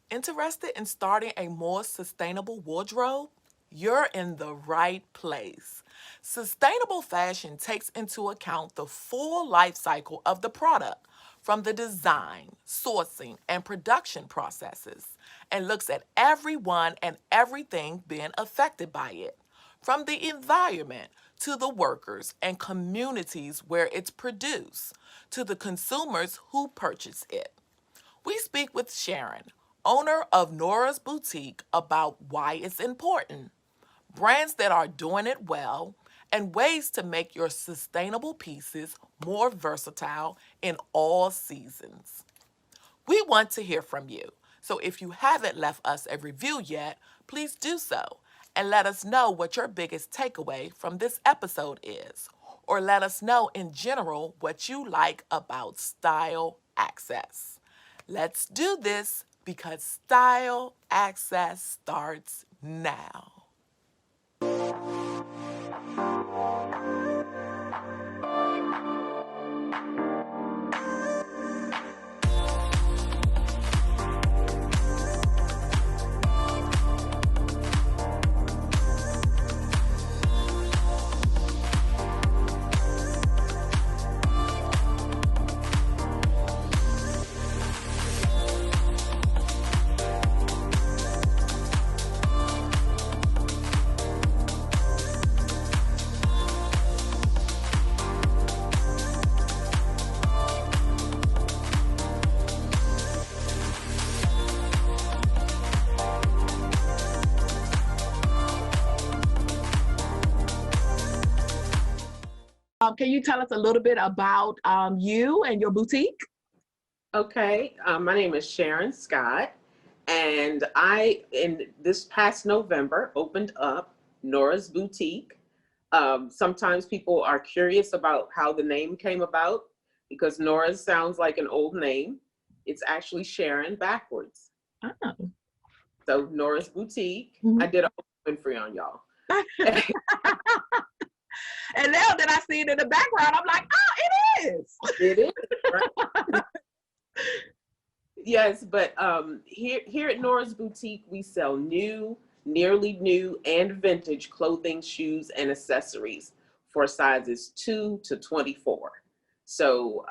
Interested in starting a more sustainable wardrobe? You're in the right place. Sustainable fashion takes into account the full life cycle of the product, from the design, sourcing, and production processes, and looks at everyone and everything being affected by it, from the environment to the workers and communities where it's produced, to the consumers who purchase it. We speak with Sharon, owner of Noras Boutique, about why it's important, brands that are doing it well, and ways to make your sustainable pieces more versatile in all seasons. We want to hear from you, so if you haven't left us a review yet, please do so and let us know what your biggest takeaway from this episode is, or let us know in general what you like about style access. Let's do this because style access starts now. Can you tell us a little bit about you and your boutique? Okay, my name is Sharon Scott, and in this past November, opened up Noras Boutique. Sometimes people are curious about how the name came about because Nora sounds like an old name. It's actually Sharon backwards. Oh. So Noras Boutique. Mhm. I did a whole Winfrey on y'all. And now that I see it in the background, I'm like, oh, it is. It is, right? Yes, but here at Nora's Boutique, we sell new, nearly new, and vintage clothing, shoes, and accessories for sizes 2 to 24. So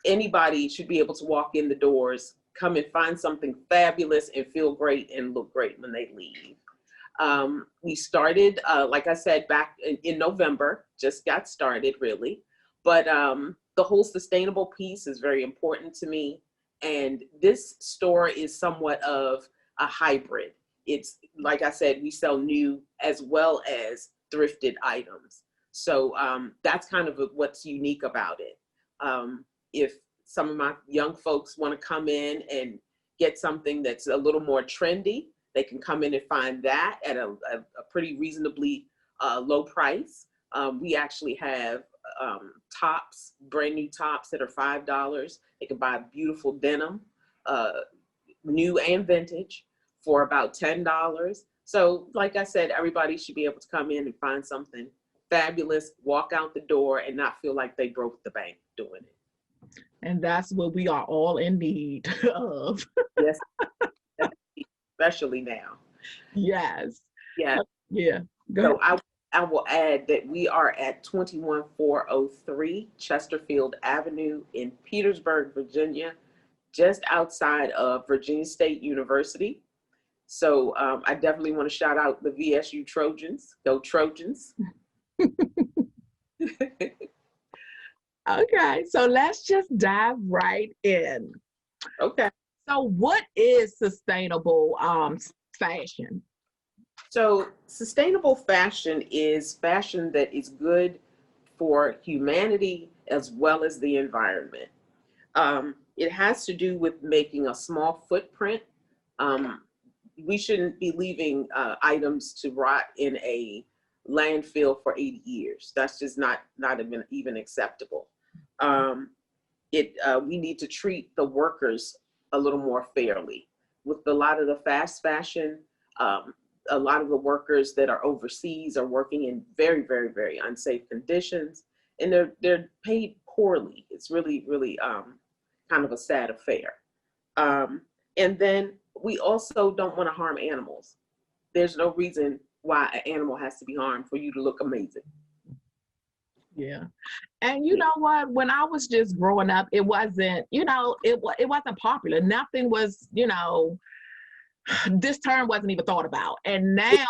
anybody should be able to walk in the doors, come and find something fabulous, and feel great and look great when they leave. We started, like I said, back in November, just got started really. But the whole sustainable piece is very important to me. And this store is somewhat of a hybrid. It's, like I said, we sell new as well as thrifted items. So that's kind of what's unique about it. If some of my young folks want to come in and get something that's a little more trendy, they can come in and find that at a pretty reasonably low price. We actually have tops, brand new tops that are $5. They can buy beautiful denim, new and vintage, for about $10. So like I said, everybody should be able to come in and find something fabulous, walk out the door and not feel like they broke the bank doing it. And that's what we are all in need of. Yes, especially now. Yes. Yeah. Yeah. Go So ahead. I will add that we are at 21403 Chesterfield Avenue in Petersburg, Virginia, just outside of Virginia State University. So I definitely want to shout out the VSU Trojans. Go Trojans. Okay, so let's just dive right in. Okay. So what is sustainable fashion? So sustainable fashion is fashion that is good for humanity as well as the environment. It has to do with making a small footprint. Um, we shouldn't be leaving items to rot in a landfill for 80 years. That's just not even acceptable. Um, we need to treat the workers a little more fairly. With a lot of the fast fashion, a lot of the workers that are overseas are working in very, very, very unsafe conditions, and they're paid poorly. It's really, really kind of a sad affair. And then we also don't want to harm animals. There's no reason why an animal has to be harmed for you to look amazing. Yeah. And you know what? When I was just growing up, it wasn't, it wasn't popular. Nothing was, this term wasn't even thought about. And now,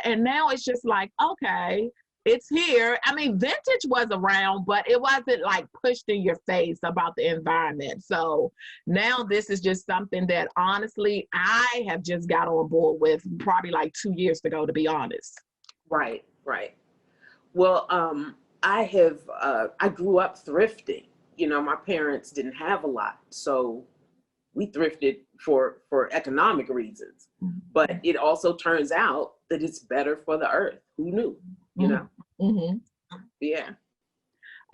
and now it's just like, okay, it's here. I mean, vintage was around, but it wasn't like pushed in your face about the environment. So now this is just something that honestly, I have just got on board with probably like 2 years ago, to be honest. Right, right. Well, I grew up thrifting. My parents didn't have a lot, so we thrifted for economic reasons. But it also turns out that it's better for the earth. Who knew? Mm-hmm. Yeah.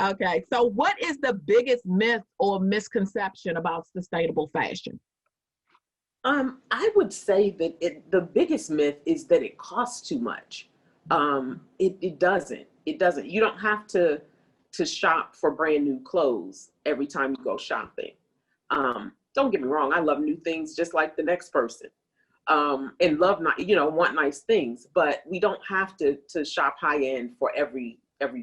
Okay, so what is the biggest myth or misconception about sustainable fashion? I would say that the biggest myth is that it costs too much. It doesn't. It doesn't. You don't have to shop for brand new clothes every time you go shopping. Don't get me wrong. I love new things just like the next person, and want nice things. But we don't have to shop high end for every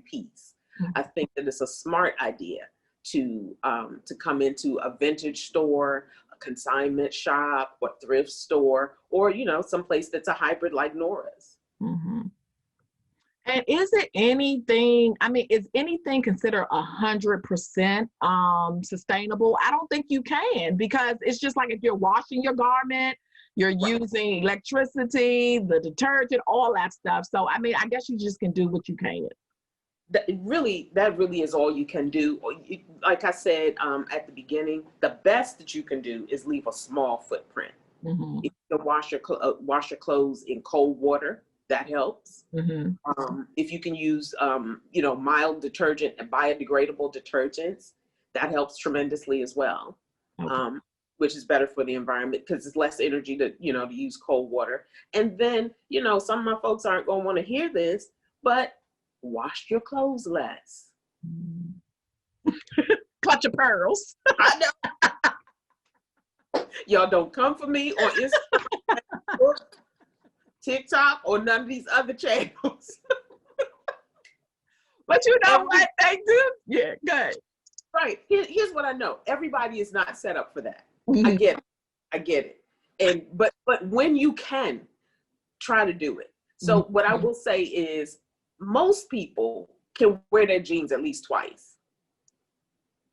piece. Mm-hmm. I think that it's a smart idea to come into a vintage store, a consignment shop, or thrift store, or someplace that's a hybrid like Nora's. Mm-hmm. And is it anything, is anything considered 100% sustainable? I don't think you can, because it's just like if you're washing your garment, you're using electricity, the detergent, all that stuff. So, I guess you just can do what you can. That really is all you can do. Like I said at the beginning, the best that you can do is leave a small footprint. Mm-hmm. If you can wash your clothes in cold water, that helps. Mm-hmm. If you can use, mild detergent and biodegradable detergents, that helps tremendously as well. Okay. Which is better for the environment because it's less energy to use cold water. And then, some of my folks aren't going to want to hear this, but wash your clothes less. Clutch your pearls. I know. Y'all don't come for me on Instagram, TikTok, or none of these other channels. But you know what they do? Yeah, good. Right. Here's what I know. Everybody is not set up for that. Mm-hmm. I get it. And but when you can, try to do it. So mm-hmm. what I will say is most people can wear their jeans at least twice.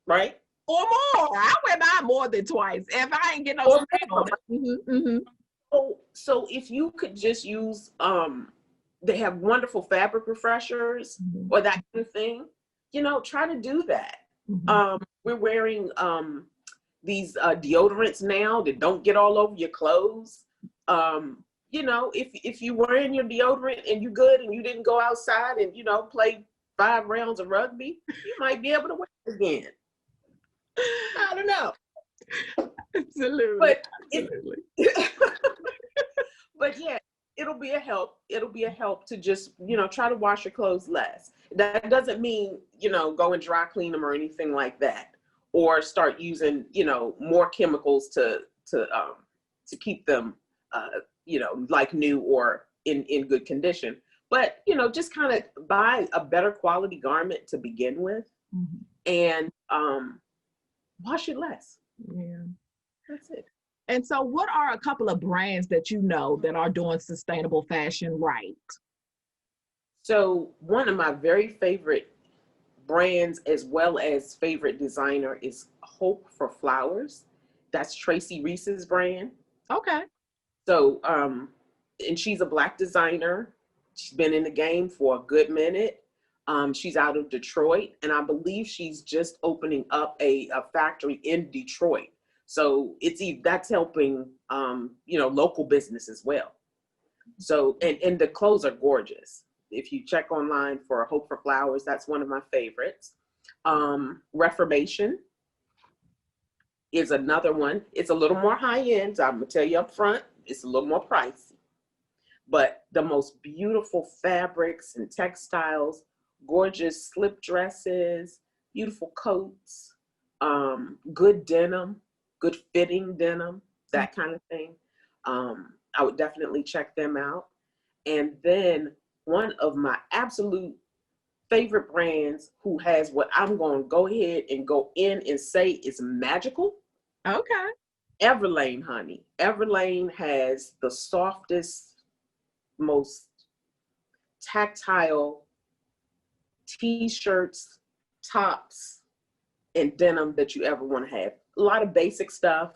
Right? Or more. I wear mine more than twice. If I ain't getting no stain on it. Mm-hmm, mm-hmm. So if you could just use they have wonderful fabric refreshers mm-hmm. or that kind of thing, try to do that. Mm-hmm. We're wearing these deodorants now that don't get all over your clothes. If you're wearing your deodorant and you're good and you didn't go outside and, play 5 rounds of rugby, you might be able to wear it again. I don't know. Absolutely. But absolutely. But yeah, it'll be a help. It'll be a help to just, try to wash your clothes less. That doesn't mean, go and dry clean them or anything like that, or start using, more chemicals to keep them, like new or in good condition. But, just kind of buy a better quality garment to begin with mm-hmm. and wash it less. Yeah. That's it. And so what are a couple of brands that that are doing sustainable fashion right? So one of my very favorite brands as well as favorite designer is Hope for Flowers. That's Tracy Reese's brand. Okay. So, and she's a Black designer. She's been in the game for a good minute. She's out of Detroit, and I believe she's just opening up a factory in Detroit. So that's helping, local business as well. So, and the clothes are gorgeous. If you check online for Hope for Flowers, that's one of my favorites. Reformation is another one. It's a little more high end. So I'm gonna tell you up front, it's a little more pricey. But the most beautiful fabrics and textiles, gorgeous slip dresses, beautiful coats, good denim, good fitting denim. that kind of thing. I would definitely check them out. And then one of my absolute favorite brands who has what I'm going to go ahead and go in and say is magical. Okay. Everlane, honey. Everlane has the softest, most tactile t-shirts, tops, and denim that you ever want to have. A lot of basic stuff.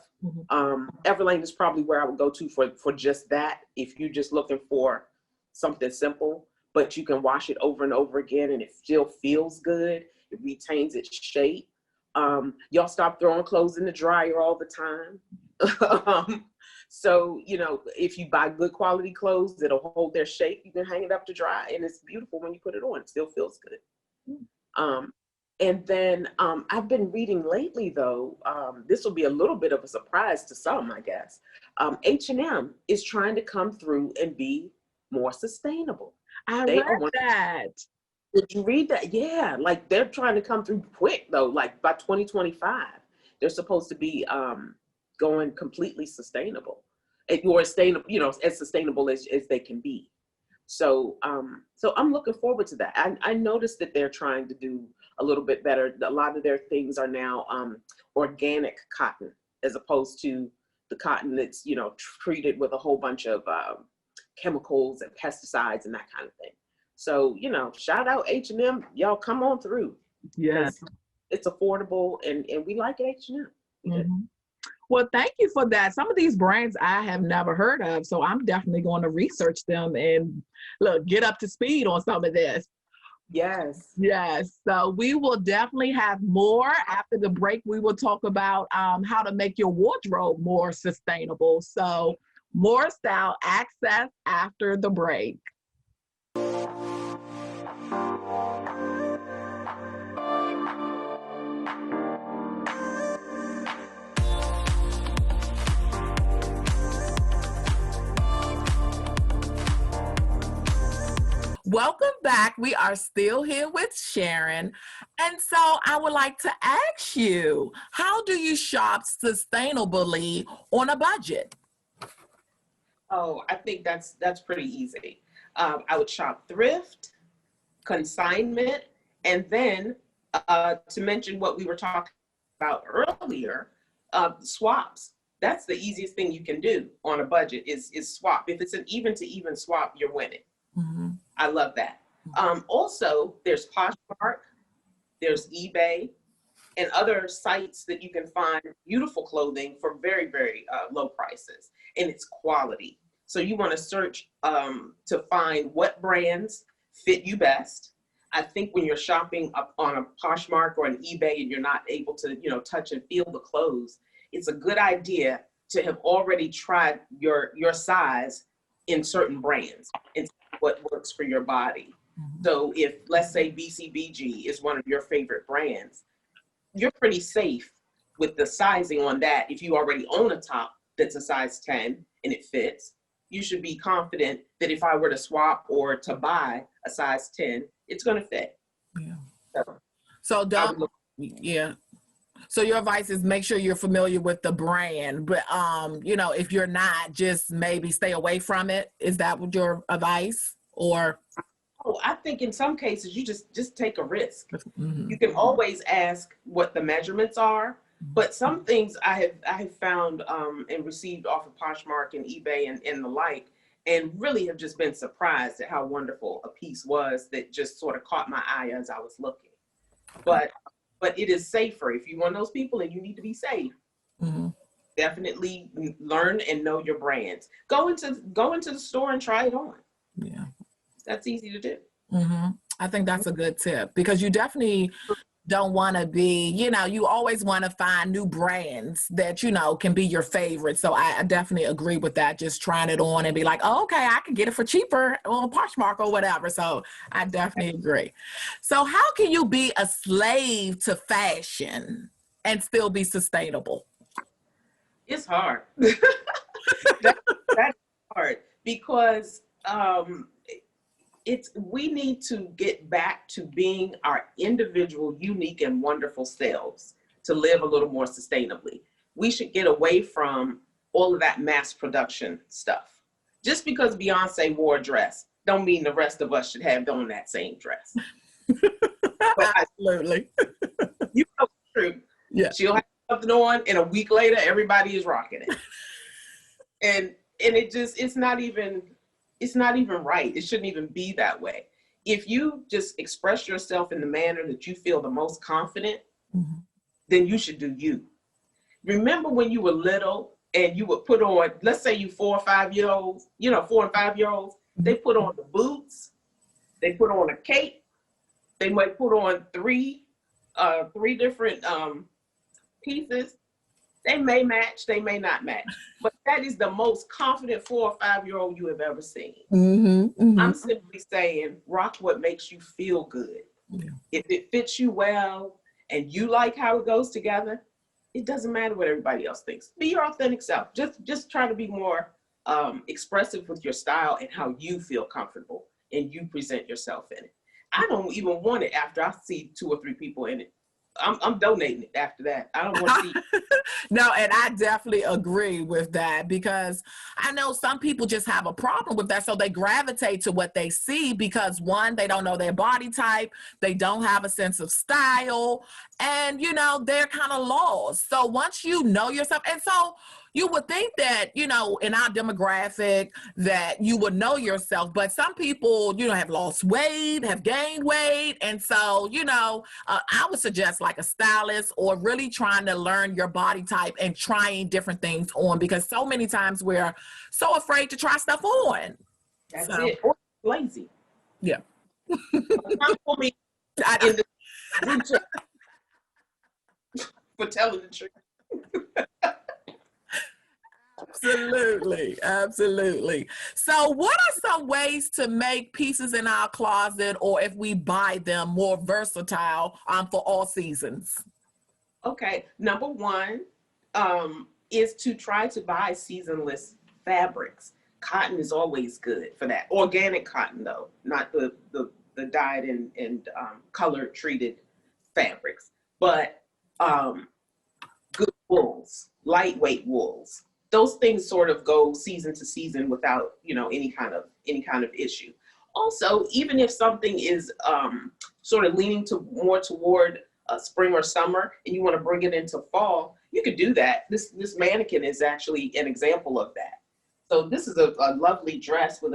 Everlane is probably where I would go to for just that. If you're just looking for something simple, but you can wash it over and over again and it still feels good. It retains its shape. Y'all stop throwing clothes in the dryer all the time. So, you know, if you buy good quality clothes that'll hold their shape, you can hang it up to dry and it's beautiful when you put it on. It still feels good. And then I've been reading lately, though, this will be a little bit of a surprise to some, I guess. H&M is trying to come through and be more sustainable. I read that. Did you read that? Yeah, like they're trying to come through quick, though. Like by 2025, they're supposed to be going completely sustainable. Or sustainable, you know, as sustainable as they can be. So so I'm looking forward to that. I noticed that they're trying to do a little bit better. A lot of their things are now organic cotton, as opposed to the cotton that's, you know, treated with a whole bunch of chemicals and pesticides and that kind of thing. So, you know, shout out H&M. Y'all come on through. Yes. It's affordable and we like H&M. Mm-hmm. Well, thank you for that. Some of these brands I have never heard of, so I'm definitely going to research them and get up to speed on some of this. Yes. Yes. So we will definitely have more after the break. We will talk about how to make your wardrobe more sustainable. So more style access after the break. Welcome back. We are still here with Sharon. And so I would like to ask you, how do you shop sustainably on a budget? Oh, I think that's pretty easy. I would shop thrift, consignment, and then to mention what we were talking about earlier, swaps. That's the easiest thing you can do on a budget is swap. If it's an even to even swap, you're winning. Mm-hmm. I love that. Also, there's Poshmark, there's eBay, and other sites that you can find beautiful clothing for very, very low prices, and it's quality. So you want to search to find what brands fit you best. I think when you're shopping up on a Poshmark or an eBay and you're not able to, you know, touch and feel the clothes, it's a good idea to have already tried your size in certain brands and what works for your body. Mm-hmm. So if, let's say, BCBG is one of your favorite brands, you're pretty safe with the sizing on that. If you already own a top that's a size 10 and it fits, you should be confident that if I were to swap or to buy a size 10, it's going to fit. Yeah. So don't, yeah. So your advice is make sure you're familiar with the brand, but you know, if you're not, just maybe stay away from it. Is that what your advice? Or oh, I think in some cases you just take a risk. Mm-hmm. You can always ask what the measurements are, but some things I have found and received off of Poshmark and eBay and the like, and really have just been surprised at how wonderful a piece was that just sort of caught my eye as I was looking. But it is safer if you're one of those people and you need to be safe. Mm-hmm. Definitely learn and know your brands. Go into the store and try it on. Yeah, that's easy to do. Mm-hmm. I think that's a good tip because you definitely don't want to be, you know, you always want to find new brands that, you know, can be your favorite. So I definitely agree with that. Just trying it on and be like, oh, okay, I can get it for cheaper on Poshmark or whatever. So I definitely agree. So how can you be a slave to fashion and still be sustainable? It's hard. That's hard because we need to get back to being our individual, unique, and wonderful selves to live a little more sustainably. We should get away from all of that mass production stuff. Just because Beyonce wore a dress, don't mean the rest of us should have on that same dress. Absolutely. You know it's true. Yeah. She'll have something on, and a week later, everybody is rocking it. and it just, it's not even right. It shouldn't even be that way. If you just express yourself in the manner that you feel the most confident, Mm-hmm. then you should do you. Remember when you were little and you would put on, let's say you 4 or 5 year olds, 4 and 5 year olds, they put on the boots, they put on a cape, they might put on three different pieces. They may match, they may not match, but that is the most confident 4 or 5 year old you have ever seen. Mm-hmm. Mm-hmm. I'm simply saying, rock what makes you feel good. Yeah. If it fits you well and you like how it goes together, it doesn't matter what everybody else thinks. Be your authentic self. Just try to be more expressive with your style and how you feel comfortable and you present yourself in it. I don't even want it after I see 2 or 3 people in it. I'm donating it after that. I don't want to see. No, and I definitely agree with that, because I know some people just have a problem with that. So they gravitate to what they see because, one, they don't know their body type, they don't have a sense of style, and they're kind of lost. So once you know yourself, and so you would think that, in our demographic, that you would know yourself, but some people, have lost weight, have gained weight. And so, I would suggest like a stylist, or really trying to learn your body type and trying different things on, because so many times we're so afraid to try stuff on. That's it. Or lazy. Yeah. Come for me in the group chat for telling the truth. Absolutely. Absolutely. So what are some ways to make pieces in our closet, or if we buy them, more versatile for all seasons? Okay. Number one is to try to buy seasonless fabrics. Cotton is always good for that. Organic cotton, though, not the dyed and color treated fabrics, but good wools, lightweight wools. Those things sort of go season to season without, any kind of issue. Also, even if something is sort of leaning more toward spring or summer, and you want to bring it into fall, you could do that. This mannequin is actually an example of that. So this is a lovely dress with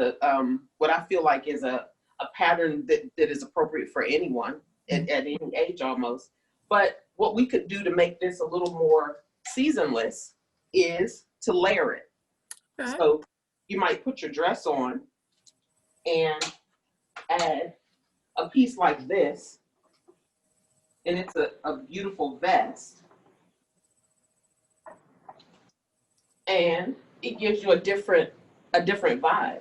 what I feel like is a pattern that is appropriate for anyone at any age almost. But what we could do to make this a little more seasonless is to layer it. Okay. So you might put your dress on and add a piece like this, and it's a beautiful vest, and it gives you a different vibe.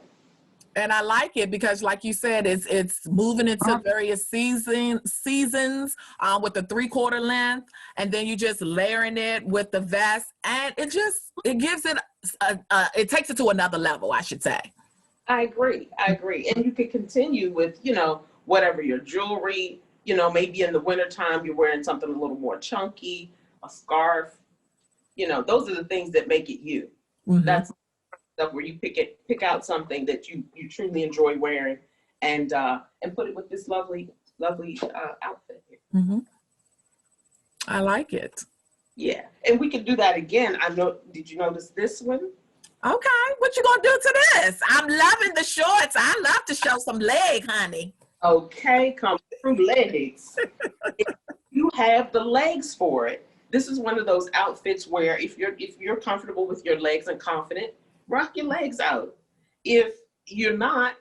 And I like it because, like you said, it's moving into various seasons with the 3/4 length, and then you just layering it with the vest, and it gives it it takes it to another level, I should say. I agree, and you could continue with whatever your jewelry. Maybe in the wintertime you're wearing something a little more chunky, a scarf. Those are the things that make it you. Mm-hmm. That's stuff where you pick out something that you truly enjoy wearing, and put it with this lovely outfit here. Mm-hmm. I like it. Yeah, and we could do that again. Did you notice this one? Okay, what you gonna do to this? I'm loving the shorts. I love to show some leg, honey. Okay, come through legs. If you have the legs for it, this is one of those outfits where if you're comfortable with your legs and confident, rock your legs out. If you're not,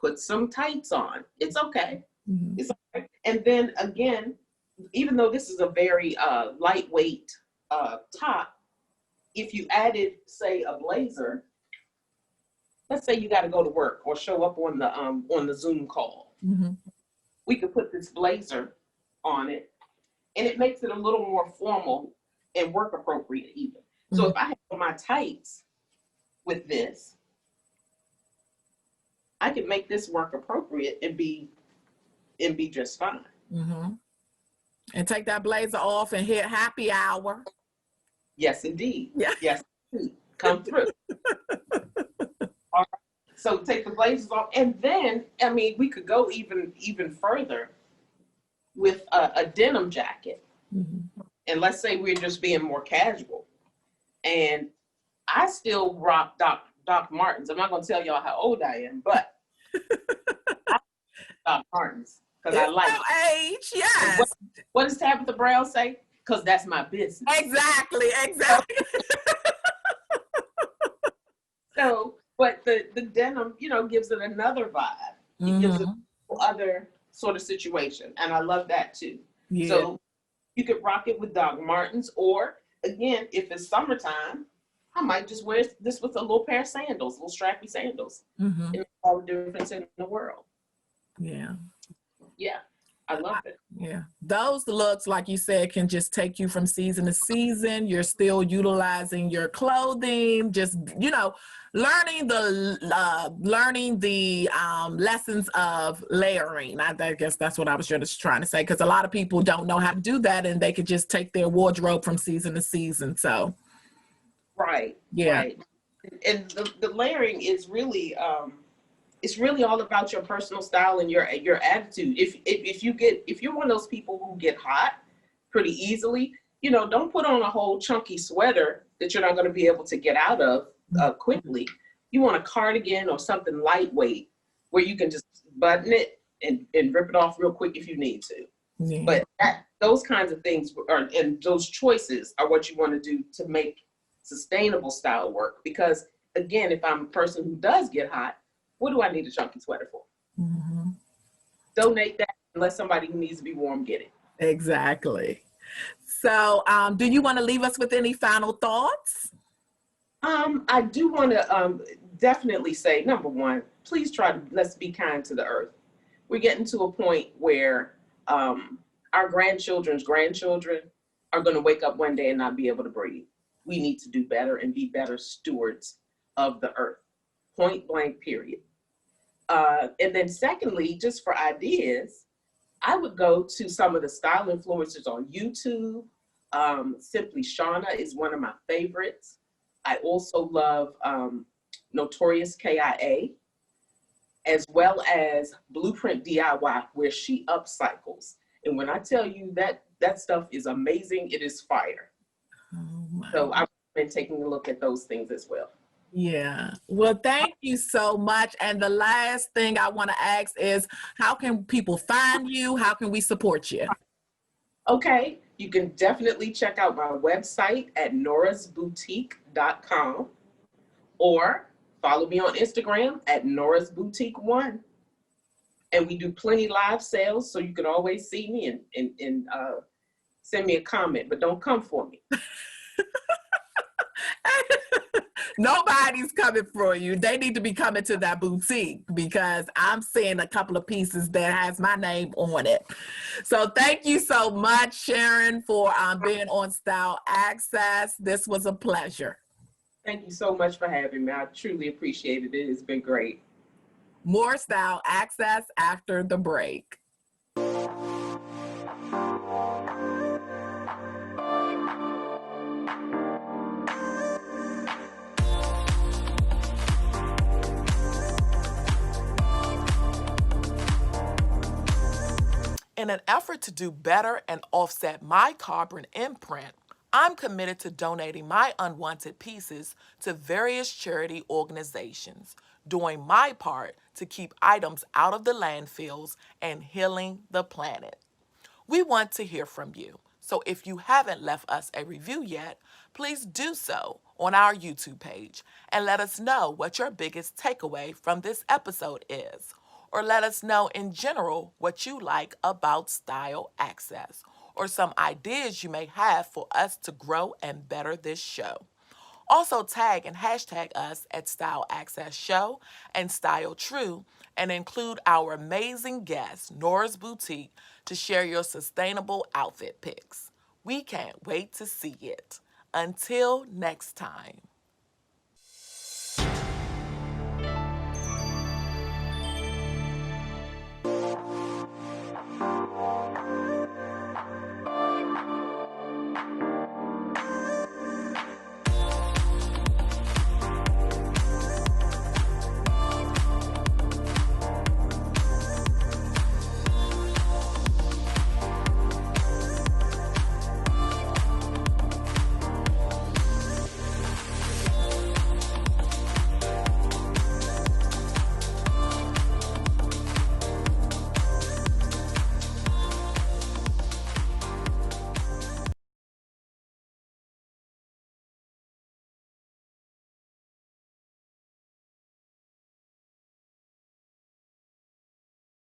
put some tights on. It's okay. Mm-hmm. It's okay. And then again, even though this is a very lightweight top, if you added, say, a blazer, let's say you got to go to work or show up on the Zoom call, mm-hmm. we could put this blazer on it, and it makes it a little more formal and work appropriate even. Mm-hmm. So if I have on my tights with this, I can make this work appropriate and be just fine. Mm-hmm. And take that blazer off and hit happy hour. Yes, indeed. Yeah. Yes, indeed. come through. All right. So take the blazers off, and then I mean we could go even further with a denim jacket. Mm-hmm. And let's say we're just being more casual. And I still rock Doc Martens. I'm not going to tell y'all how old I am, but I Doc Martens because I It's like no it. age, And yes. what does Tabitha Brown say? Because that's my business. Exactly. So, but the denim, gives it another vibe. It gives it other sort of situation, and I love that too. Yeah. So you could rock it with Doc Martens, or again, if it's summertime, I might just wear this with a little pair of sandals, little strappy sandals. Mm-hmm. It makes all the difference in the world. Yeah. Yeah, I love it. Yeah. Those looks, like you said, can just take you from season to season. You're still utilizing your clothing, just, learning the lessons of layering. I guess that's what I was just trying to say, because a lot of people don't know how to do that, and they could just take their wardrobe from season to season. So, Right. yeah. Right. And the layering is really it's really all about your personal style and your attitude. If you're one of those people who get hot pretty easily, don't put on a whole chunky sweater that you're not going to be able to get out of quickly. You want a cardigan or something lightweight where you can just button it and rip it off real quick if you need to. Yeah. But those kinds of things and those choices are what you want to do to make sustainable style work. Because again, if I'm a person who does get hot, what do I need a chunky sweater for? Mm-hmm. Donate that and let somebody who needs to be warm get it. Exactly. So, do you want to leave us with any final thoughts? I do want to definitely say, number one, please let's be kind to the earth. We're getting to a point where our grandchildren's grandchildren are going to wake up one day and not be able to breathe. We need to do better and be better stewards of the earth. Point blank, period. And then secondly, just for ideas, I would go to some of the style influencers on YouTube. Simply Shauna is one of my favorites. I also love Notorious KIA, as well as Blueprint DIY, where she upcycles. And when I tell you that stuff is amazing, it is fire. So I've been taking a look at those things as well. Yeah. Well, thank you so much. And the last thing I want to ask is, how can people find you? How can we support you? Okay. You can definitely check out my website at norasboutique.com or follow me on Instagram at norasboutique1. And we do plenty live sales, so you can always see me and send me a comment, but don't come for me. Nobody's coming for you. They need to be coming to that boutique, because I'm seeing a couple of pieces that has my name on it. So thank you so much, Sharon, for being on Style Access. This was a pleasure. Thank you so much for having me. I truly appreciate it. It has been great. More Style Access after the break. In an effort to do better and offset my carbon imprint, I'm committed to donating my unwanted pieces to various charity organizations, doing my part to keep items out of the landfills and healing the planet. We want to hear from you, so if you haven't left us a review yet, please do so on our YouTube page and let us know what your biggest takeaway from this episode is. Or let us know in general what you like about Style Access, or some ideas you may have for us to grow and better this show. Also tag and hashtag us at Style Access Show and Style True, and include our amazing guest, Noras Boutique, to share your sustainable outfit pics. We can't wait to see it. Until next time.